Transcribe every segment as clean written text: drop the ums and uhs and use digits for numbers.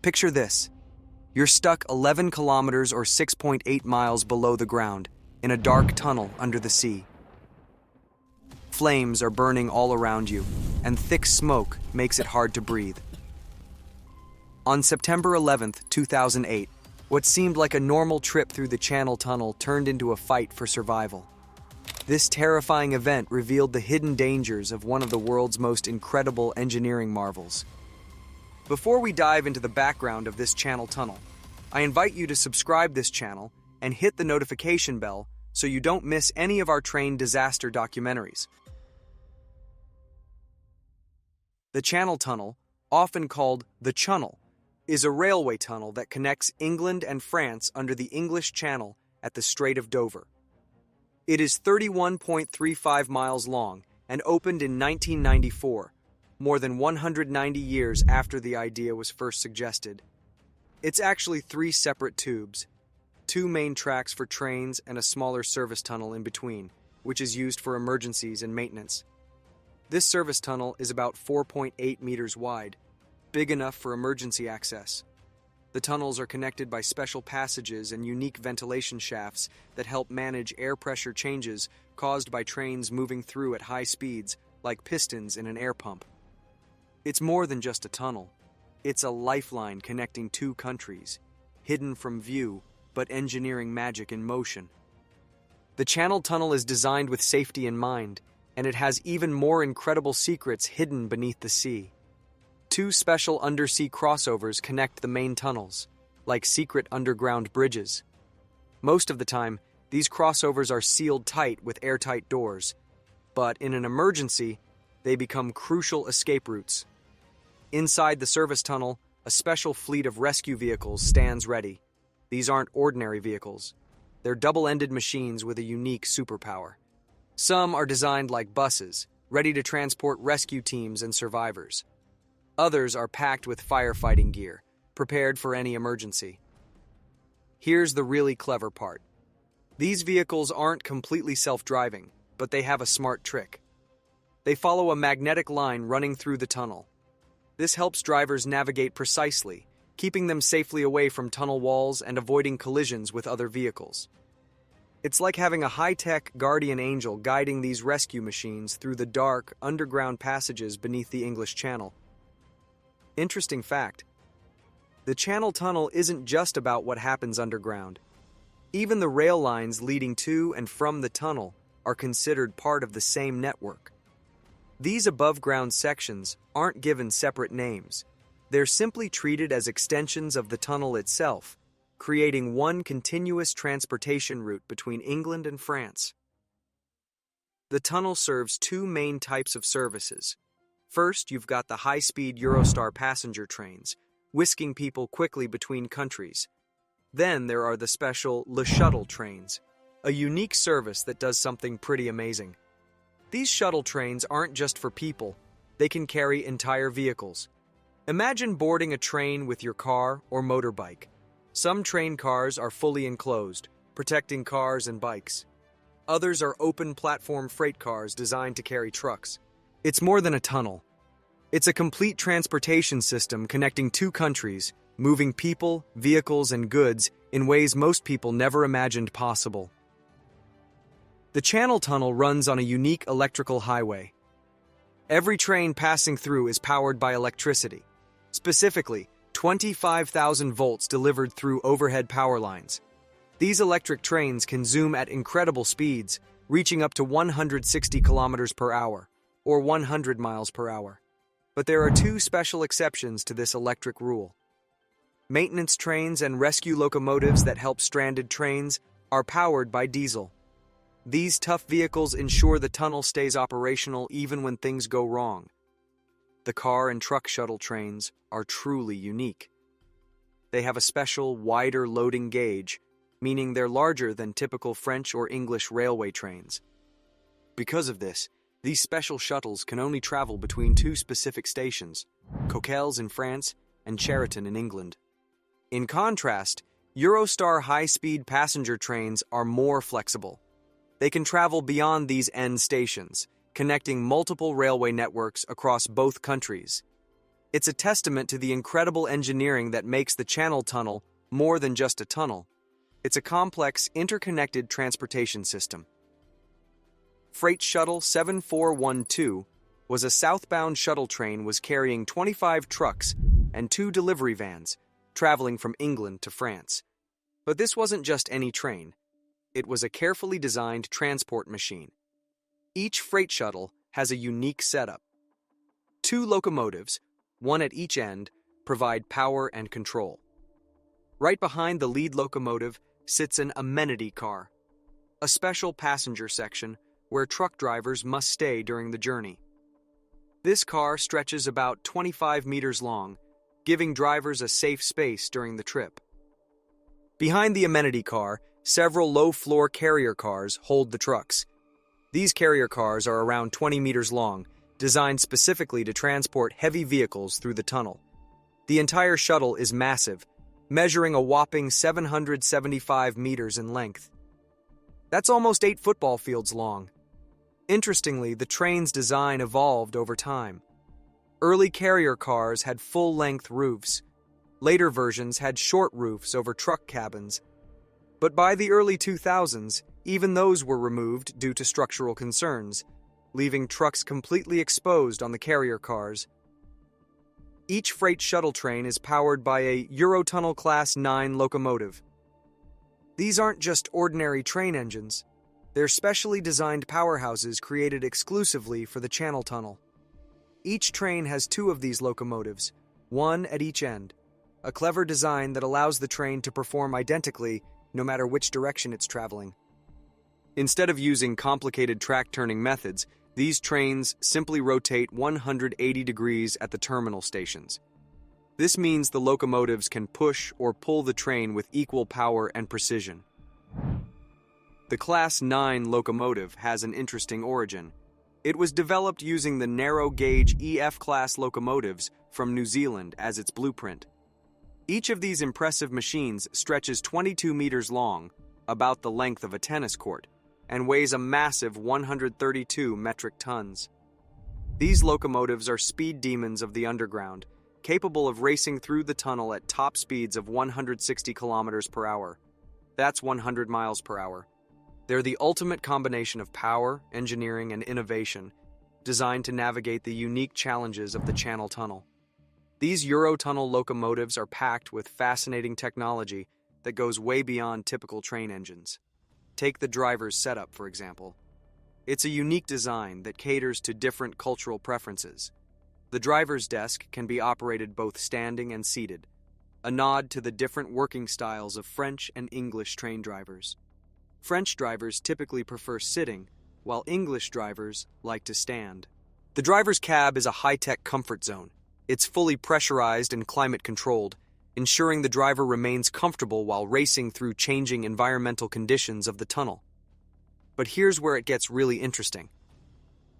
Picture this. You're stuck 11 kilometers or 6.8 miles below the ground in a dark tunnel under the sea. Flames are burning all around you, and thick smoke makes it hard to breathe. On September 11th, 2008, what seemed like a normal trip through the Channel Tunnel turned into a fight for survival. This terrifying event revealed the hidden dangers of one of the world's most incredible engineering marvels. Before we dive into the background of this Channel Tunnel, I invite you to subscribe this channel and hit the notification bell so you don't miss any of our train disaster documentaries. The Channel Tunnel, often called the Chunnel, is a railway tunnel that connects England and France under the English Channel at the Strait of Dover. It is 31.35 miles long and opened in 1994, more than 190 years after the idea was first suggested. It's actually 3 separate tubes, 2 main tracks for trains and a smaller service tunnel in between, which is used for emergencies and maintenance. This service tunnel is about 4.8 meters wide, big enough for emergency access. The tunnels are connected by special passages and unique ventilation shafts that help manage air pressure changes caused by trains moving through at high speeds, like pistons in an air pump. It's more than just a tunnel. It's a lifeline connecting 2 countries, hidden from view, but engineering magic in motion. The Channel Tunnel is designed with safety in mind, and it has even more incredible secrets hidden beneath the sea. 2 special undersea crossovers connect the main tunnels, like secret underground bridges. Most of the time, these crossovers are sealed tight with airtight doors, but in an emergency, they become crucial escape routes. Inside the service tunnel, a special fleet of rescue vehicles stands ready. These aren't ordinary vehicles. They're double-ended machines with a unique superpower. Some are designed like buses, ready to transport rescue teams and survivors. Others are packed with firefighting gear, prepared for any emergency. Here's the really clever part. These vehicles aren't completely self-driving, but they have a smart trick. They follow a magnetic line running through the tunnel. This helps drivers navigate precisely, keeping them safely away from tunnel walls and avoiding collisions with other vehicles. It's like having a high-tech guardian angel guiding these rescue machines through the dark, underground passages beneath the English Channel. Interesting fact. The Channel Tunnel isn't just about what happens underground. Even the rail lines leading to and from the tunnel are considered part of the same network. These above-ground sections aren't given separate names. They're simply treated as extensions of the tunnel itself, creating one continuous transportation route between England and France. The tunnel serves 2 main types of services. First, you've got the high-speed Eurostar passenger trains, whisking people quickly between countries. Then there are the special Le Shuttle trains, a unique service that does something pretty amazing. These shuttle trains aren't just for people, they can carry entire vehicles. Imagine boarding a train with your car or motorbike. Some train cars are fully enclosed, protecting cars and bikes. Others are open platform freight cars designed to carry trucks. It's more than a tunnel. It's a complete transportation system connecting 2 countries, moving people, vehicles, and goods in ways most people never imagined possible. The Channel Tunnel runs on a unique electrical highway. Every train passing through is powered by electricity, specifically 25,000 volts delivered through overhead power lines. These electric trains can zoom at incredible speeds, reaching up to 160 kilometers per hour, or 100 miles per hour. But there are 2 special exceptions to this electric rule. Maintenance trains and rescue locomotives that help stranded trains are powered by diesel. These tough vehicles ensure the tunnel stays operational even when things go wrong. The car and truck shuttle trains are truly unique. They have a special, wider loading gauge, meaning they're larger than typical French or English railway trains. Because of this, these special shuttles can only travel between 2 specific stations, Coquelles in France and Cheriton in England. In contrast, Eurostar high-speed passenger trains are more flexible. They can travel beyond these end stations, connecting multiple railway networks across both countries. It's a testament to the incredible engineering that makes the Channel Tunnel more than just a tunnel. It's a complex, interconnected transportation system. Freight Shuttle 7412 was a southbound shuttle train was carrying 25 trucks and 2 delivery vans, traveling from England to France. But this wasn't just any train. It was a carefully designed transport machine. Each freight shuttle has a unique setup. 2 locomotives, one at each end, provide power and control. Right behind the lead locomotive sits an amenity car, a special passenger section where truck drivers must stay during the journey. This car stretches about 25 meters long, giving drivers a safe space during the trip. Behind the amenity car, several low-floor carrier cars hold the trucks. These carrier cars are around 20 meters long, designed specifically to transport heavy vehicles through the tunnel. The entire shuttle is massive, measuring a whopping 775 meters in length. That's almost 8 football fields long. Interestingly, the train's design evolved over time. Early carrier cars had full-length roofs. Later versions had short roofs over truck cabins. But by the early 2000s, even those were removed due to structural concerns, leaving trucks completely exposed on the carrier cars. Each freight shuttle train is powered by a Eurotunnel Class 9 locomotive. These aren't just ordinary train engines. They're specially designed powerhouses created exclusively for the Channel Tunnel. Each train has 2 of these locomotives, one at each end, a clever design that allows the train to perform identically no matter which direction it's traveling. Instead of using complicated track-turning methods, these trains simply rotate 180 degrees at the terminal stations. This means the locomotives can push or pull the train with equal power and precision. The Class 9 locomotive has an interesting origin. It was developed using the narrow-gauge EF-class locomotives from New Zealand as its blueprint. Each of these impressive machines stretches 22 meters long, about the length of a tennis court, and weighs a massive 132 metric tons. These locomotives are speed demons of the underground, capable of racing through the tunnel at top speeds of 160 kilometers per hour. That's 100 miles per hour. They're the ultimate combination of power, engineering, and innovation, designed to navigate the unique challenges of the Channel Tunnel. These Eurotunnel locomotives are packed with fascinating technology that goes way beyond typical train engines. Take the driver's setup, for example. It's a unique design that caters to different cultural preferences. The driver's desk can be operated both standing and seated, a nod to the different working styles of French and English train drivers. French drivers typically prefer sitting, while English drivers like to stand. The driver's cab is a high-tech comfort zone. It's fully pressurized and climate-controlled, ensuring the driver remains comfortable while racing through changing environmental conditions of the tunnel. But here's where it gets really interesting.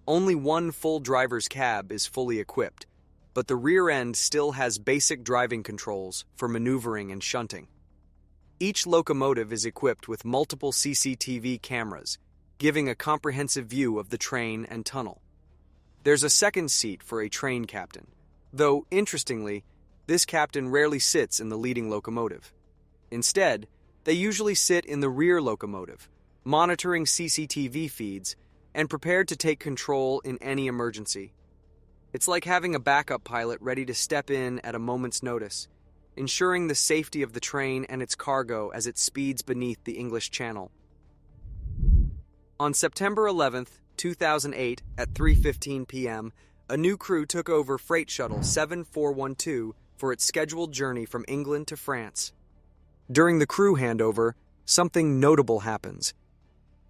Only one full driver's cab is fully equipped, but the rear end still has basic driving controls for maneuvering and shunting. Each locomotive is equipped with multiple CCTV cameras, giving a comprehensive view of the train and tunnel. There's a second seat for a train captain, though, interestingly, this captain rarely sits in the leading locomotive. Instead, they usually sit in the rear locomotive, monitoring CCTV feeds and prepared to take control in any emergency. It's like having a backup pilot ready to step in at a moment's notice, ensuring the safety of the train and its cargo as it speeds beneath the English Channel. On September 11, 2008, at 3:15 p.m., a new crew took over Freight Shuttle 7412 for its scheduled journey from England to France. During the crew handover, something notable happens.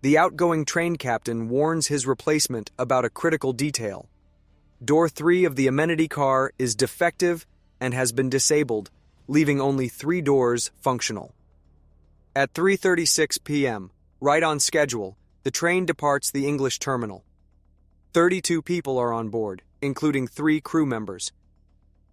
The outgoing train captain warns his replacement about a critical detail. Door 3 of the amenity car is defective and has been disabled, leaving only 3 doors functional. At 3:36 p.m., right on schedule, the train departs the English terminal. 32 people are on board, including 3 crew members.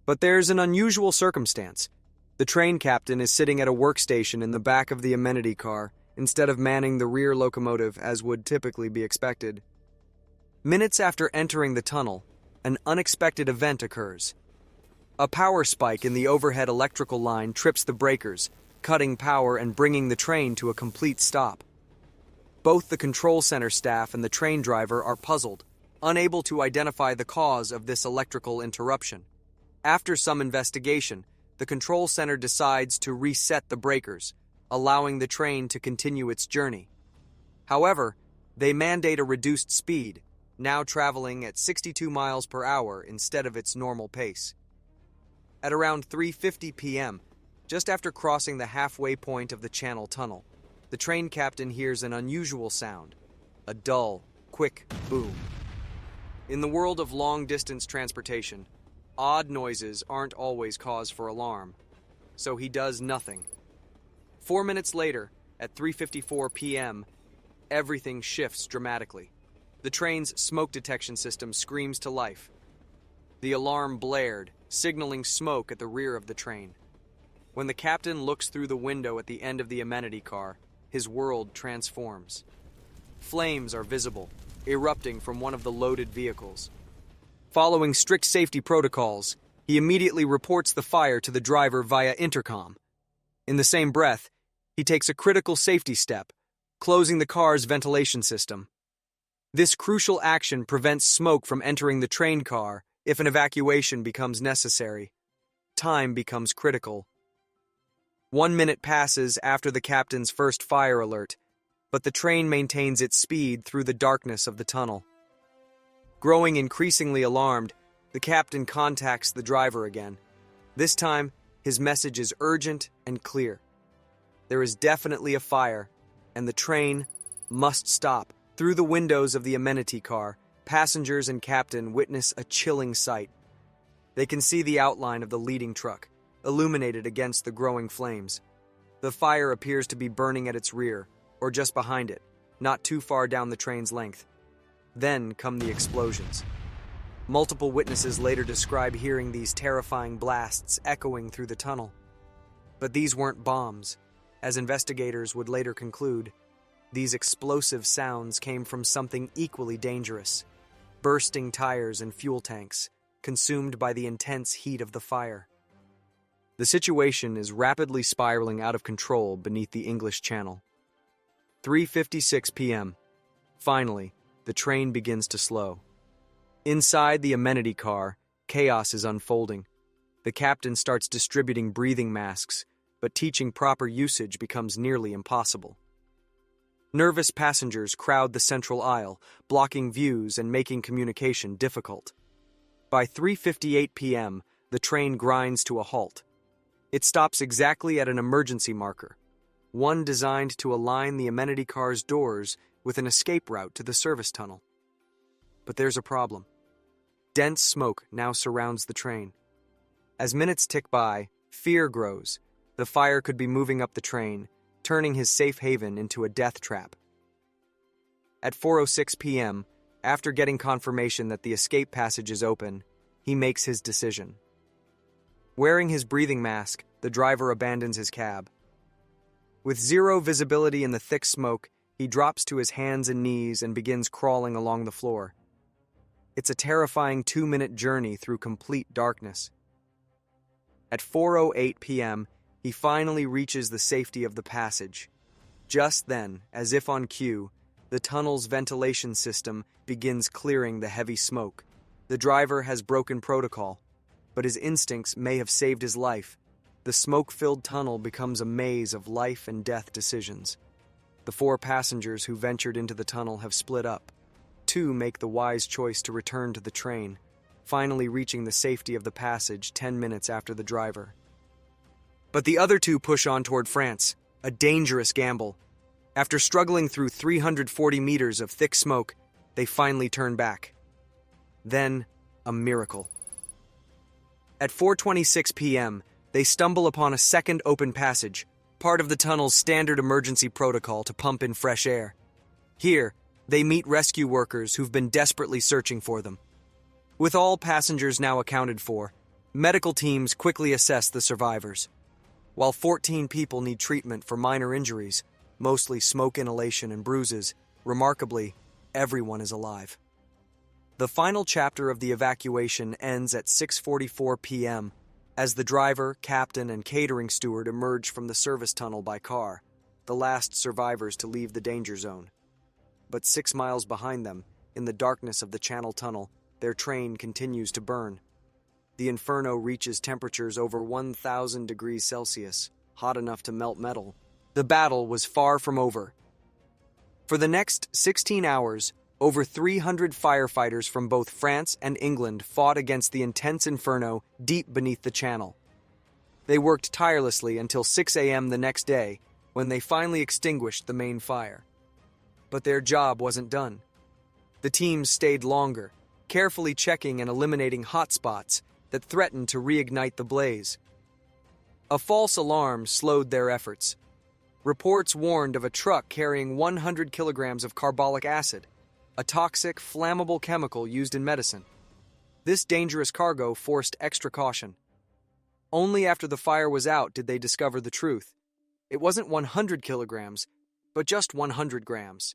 But there's an unusual circumstance. The train captain is sitting at a workstation in the back of the amenity car instead of manning the rear locomotive as would typically be expected. Minutes after entering the tunnel, an unexpected event occurs. A power spike in the overhead electrical line trips the breakers, cutting power and bringing the train to a complete stop. Both the control center staff and the train driver are puzzled, unable to identify the cause of this electrical interruption. After some investigation, the control center decides to reset the breakers, allowing the train to continue its journey. However, they mandate a reduced speed, now traveling at 62 miles per hour instead of its normal pace. At around 3:50 p.m., just after crossing the halfway point of the Channel Tunnel, the train captain hears an unusual sound, a dull, quick boom. In the world of long-distance transportation, odd noises aren't always cause for alarm, so he does nothing. 4 minutes later, at 3:54 p.m., everything shifts dramatically. The train's smoke detection system screams to life. The alarm blared, signaling smoke at the rear of the train. When the captain looks through the window at the end of the amenity car, his world transforms. Flames are visible, erupting from one of the loaded vehicles. Following strict safety protocols, he immediately reports the fire to the driver via intercom. In the same breath, he takes a critical safety step, closing the car's ventilation system. This crucial action prevents smoke from entering the train car if an evacuation becomes necessary. Time becomes critical. 1 minute passes after the captain's first fire alert, but the train maintains its speed through the darkness of the tunnel. Growing increasingly alarmed, the captain contacts the driver again. This time, his message is urgent and clear. There is definitely a fire, and the train must stop. Through the windows of the amenity car, passengers and captain witness a chilling sight. They can see the outline of the leading truck, illuminated against the growing flames. The fire appears to be burning at its rear, or just behind it, not too far down the train's length. Then come the explosions. Multiple witnesses later describe hearing these terrifying blasts echoing through the tunnel. But these weren't bombs. As investigators would later conclude, these explosive sounds came from something equally dangerous: bursting tires and fuel tanks, consumed by the intense heat of the fire. The situation is rapidly spiraling out of control beneath the English Channel. 3:56 p.m. Finally, the train begins to slow. Inside the amenity car, chaos is unfolding. The captain starts distributing breathing masks, but teaching proper usage becomes nearly impossible. Nervous passengers crowd the central aisle, blocking views and making communication difficult. By 3:58 p.m., the train grinds to a halt. It stops exactly at an emergency marker, one designed to align the amenity car's doors with an escape route to the service tunnel. But there's a problem. Dense smoke now surrounds the train. As minutes tick by, fear grows. The fire could be moving up the train, turning his safe haven into a death trap. At 4:06 p.m., after getting confirmation that the escape passage is open, he makes his decision. Wearing his breathing mask, the driver abandons his cab. With zero visibility in the thick smoke, he drops to his hands and knees and begins crawling along the floor. It's a terrifying 2-minute journey through complete darkness. At 4:08 p.m., he finally reaches the safety of the passage. Just then, as if on cue, the tunnel's ventilation system begins clearing the heavy smoke. The driver has broken protocol, but his instincts may have saved his life. The smoke-filled tunnel becomes a maze of life and death decisions. The 4 passengers who ventured into the tunnel have split up. 2 make the wise choice to return to the train, finally reaching the safety of the passage 10 minutes after the driver. But the other 2 push on toward France, a dangerous gamble. After struggling through 340 meters of thick smoke, they finally turn back. Then, a miracle. At 4:26 p.m., they stumble upon a second open passage, part of the tunnel's standard emergency protocol to pump in fresh air. Here, they meet rescue workers who've been desperately searching for them. With all passengers now accounted for, medical teams quickly assess the survivors. While 14 people need treatment for minor injuries, mostly smoke inhalation and bruises, remarkably, everyone is alive. The final chapter of the evacuation ends at 6:44 p.m. As the driver, captain, and catering steward emerge from the service tunnel by car, the last survivors to leave the danger zone. But 6 miles behind them, in the darkness of the Channel Tunnel, their train continues to burn. The inferno reaches temperatures over 1,000 degrees Celsius, hot enough to melt metal. The battle was far from over. For the next 16 hours, over 300 firefighters from both France and England fought against the intense inferno deep beneath the channel. They worked tirelessly until 6 a.m. the next day, when they finally extinguished the main fire. But their job wasn't done. The teams stayed longer, carefully checking and eliminating hotspots that threatened to reignite the blaze. A false alarm slowed their efforts. Reports warned of a truck carrying 100 kilograms of carbolic acid, a toxic, flammable chemical used in medicine. This dangerous cargo forced extra caution. Only after the fire was out did they discover the truth. It wasn't 100 kilograms, but just 100 grams.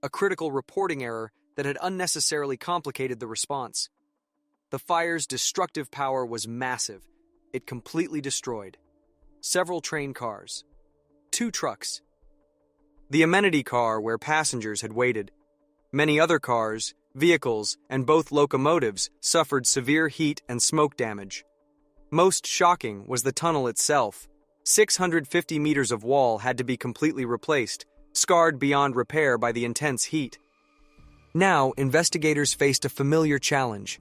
A critical reporting error that had unnecessarily complicated the response. The fire's destructive power was massive. It completely destroyed several train cars, 2 trucks, the amenity car where passengers had waited. Many other cars, vehicles, and both locomotives suffered severe heat and smoke damage. Most shocking was the tunnel itself. 650 meters of wall had to be completely replaced, scarred beyond repair by the intense heat. Now, investigators faced a familiar challenge.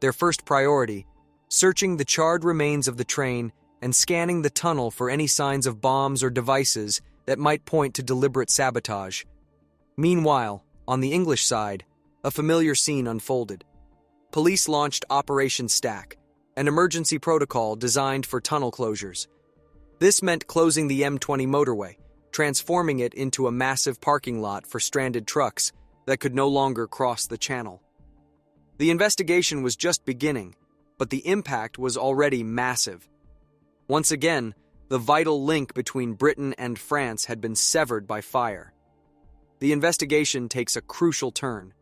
Their first priority, searching the charred remains of the train and scanning the tunnel for any signs of bombs or devices that might point to deliberate sabotage. Meanwhile, on the English side, a familiar scene unfolded. Police launched Operation Stack, an emergency protocol designed for tunnel closures. This meant closing the M20 motorway, transforming it into a massive parking lot for stranded trucks that could no longer cross the channel. The investigation was just beginning, but the impact was already massive. Once again, the vital link between Britain and France had been severed by fire. The investigation takes a crucial turn.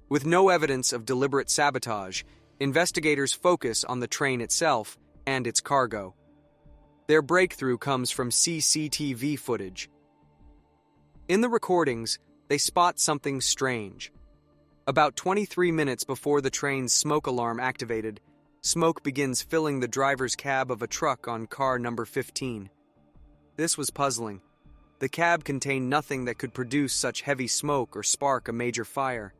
With no evidence of deliberate sabotage, investigators focus on the train itself and its cargo. Their breakthrough comes from CCTV footage. In the recordings, they spot something strange. About 23 minutes before the train's smoke alarm activated, smoke begins filling the driver's cab of a truck on car number 15. This was puzzling. The cab contained nothing that could produce such heavy smoke or spark a major fire.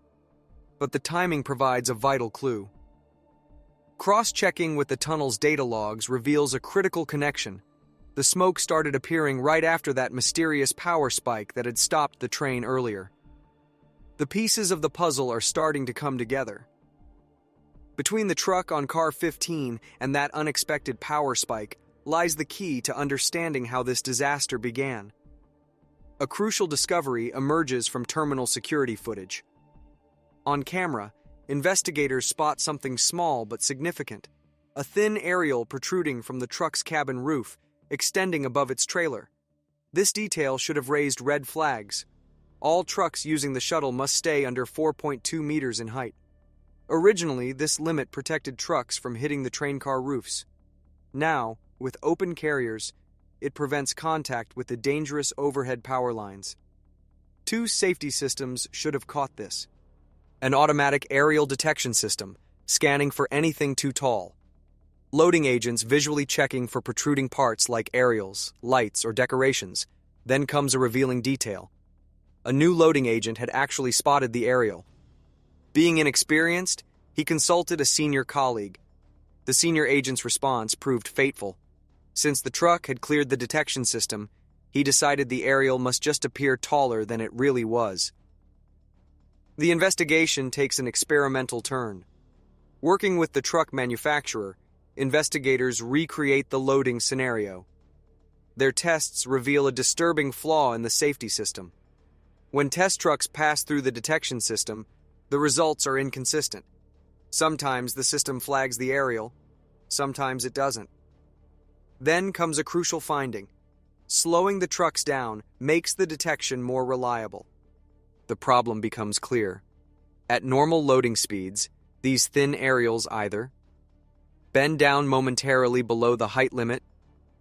But the timing provides a vital clue. Cross-checking with the tunnel's data logs reveals a critical connection. The smoke started appearing right after that mysterious power spike that had stopped the train earlier. The pieces of the puzzle are starting to come together. Between the truck on car 15 and that unexpected power spike lies the key to understanding how this disaster began. A crucial discovery emerges from terminal security footage. On camera, investigators spot something small but significant, a thin aerial protruding from the truck's cabin roof, extending above its trailer. This detail should have raised red flags. All trucks using the shuttle must stay under 4.2 meters in height. Originally, this limit protected trucks from hitting the train car roofs. Now, with open carriers, it prevents contact with the dangerous overhead power lines. 2 safety systems should have caught this. An automatic aerial detection system, scanning for anything too tall. Loading agents visually checking for protruding parts like aerials, lights, or decorations. Then comes a revealing detail. A new loading agent had actually spotted the aerial. Being inexperienced, he consulted a senior colleague. The senior agent's response proved fateful. Since the truck had cleared the detection system, he decided the aerial must just appear taller than it really was. The investigation takes an experimental turn. Working with the truck manufacturer, investigators recreate the loading scenario. Their tests reveal a disturbing flaw in the safety system. When test trucks pass through the detection system, the results are inconsistent. Sometimes the system flags the aerial, sometimes it doesn't. Then comes a crucial finding. Slowing the trucks down makes the detection more reliable. The problem becomes clear. At normal loading speeds, these thin aerials either bend down momentarily below the height limit,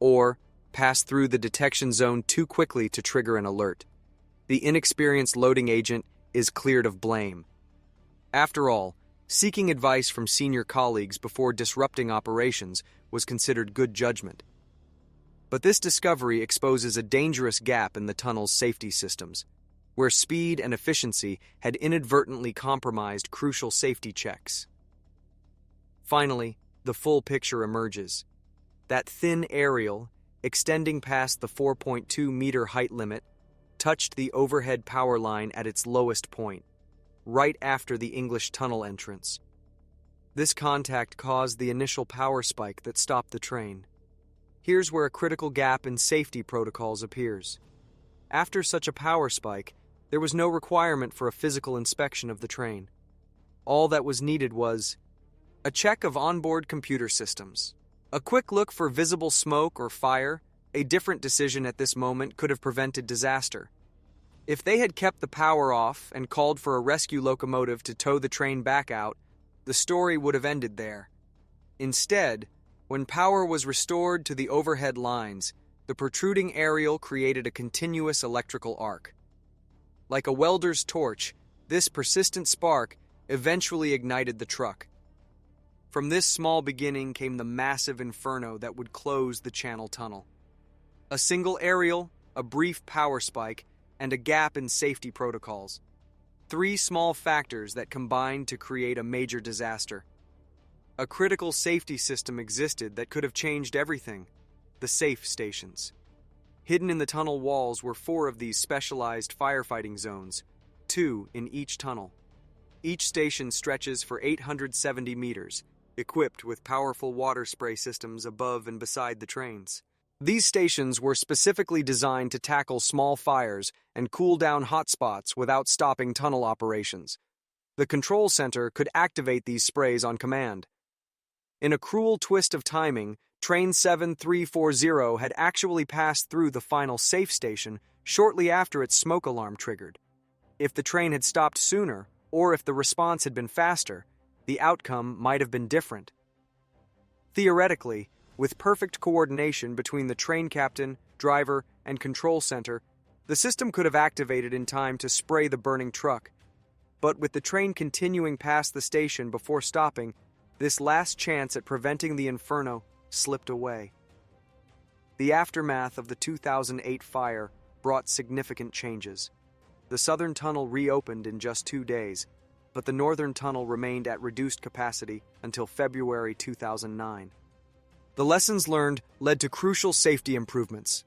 or pass through the detection zone too quickly to trigger an alert. The inexperienced loading agent is cleared of blame. After all, seeking advice from senior colleagues before disrupting operations was considered good judgment. But this discovery exposes a dangerous gap in the tunnel's safety systems, where speed and efficiency had inadvertently compromised crucial safety checks. Finally, the full picture emerges. That thin aerial, extending past the 4.2-meter height limit, touched the overhead power line at its lowest point, right after the English tunnel entrance. This contact caused the initial power spike that stopped the train. Here's where a critical gap in safety protocols appears. After such a power spike, there was no requirement for a physical inspection of the train. All that was needed was a check of onboard computer systems. A quick look for visible smoke or fire. A different decision at this moment could have prevented disaster. If they had kept the power off and called for a rescue locomotive to tow the train back out, the story would have ended there. Instead, when power was restored to the overhead lines, the protruding aerial created a continuous electrical arc. Like a welder's torch, this persistent spark eventually ignited the truck. From this small beginning came the massive inferno that would close the Channel Tunnel. A single aerial, a brief power spike, and a gap in safety protocols. 3 small factors that combined to create a major disaster. A critical safety system existed that could have changed everything: the safe stations. Hidden in the tunnel walls were 4 of these specialized firefighting zones, 2 in each tunnel. Each station stretches for 870 meters, equipped with powerful water spray systems above and beside the trains. These stations were specifically designed to tackle small fires and cool down hotspots without stopping tunnel operations. The control center could activate these sprays on command. In a cruel twist of timing, Train 7340 had actually passed through the final safe station shortly after its smoke alarm triggered. If the train had stopped sooner, or if the response had been faster, the outcome might have been different. Theoretically, with perfect coordination between the train captain, driver, and control center, the system could have activated in time to spray the burning truck. But with the train continuing past the station before stopping, this last chance at preventing the inferno slipped away. The aftermath of the 2008 fire brought significant changes. The southern tunnel reopened in just 2 days, but the northern tunnel remained at reduced capacity until February 2009. The lessons learned led to crucial safety improvements.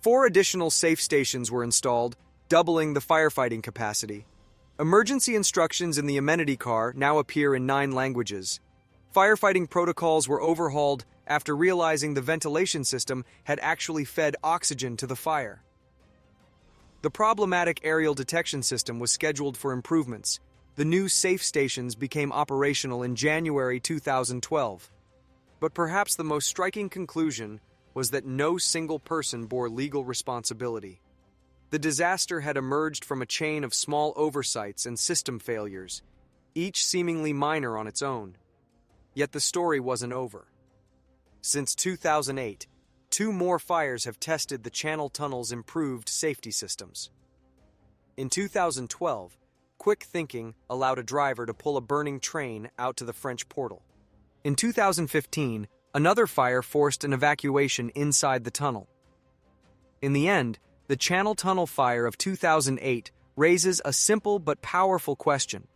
4 additional safe stations were installed, doubling the firefighting capacity. Emergency instructions in the amenity car now appear in 9 languages. Firefighting protocols were overhauled after realizing the ventilation system had actually fed oxygen to the fire. The problematic aerial detection system was scheduled for improvements. The new safe stations became operational in January 2012. But perhaps the most striking conclusion was that no single person bore legal responsibility. The disaster had emerged from a chain of small oversights and system failures, each seemingly minor on its own. Yet the story wasn't over. Since 2008, 2 more fires have tested the Channel Tunnel's improved safety systems. In 2012, quick thinking allowed a driver to pull a burning train out to the French portal. In 2015, another fire forced an evacuation inside the tunnel. In the end, the Channel Tunnel fire of 2008 raises a simple but powerful question.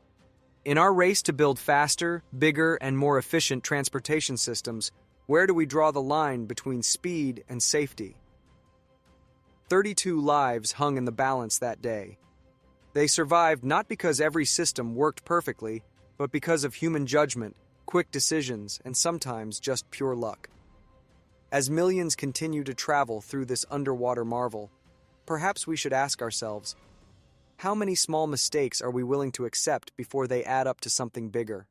In our race to build faster, bigger, and more efficient transportation systems, where do we draw the line between speed and safety? 32 lives hung in the balance that day. They survived not because every system worked perfectly, but because of human judgment, quick decisions, and sometimes just pure luck. As millions continue to travel through this underwater marvel, perhaps we should ask ourselves, how many small mistakes are we willing to accept before they add up to something bigger?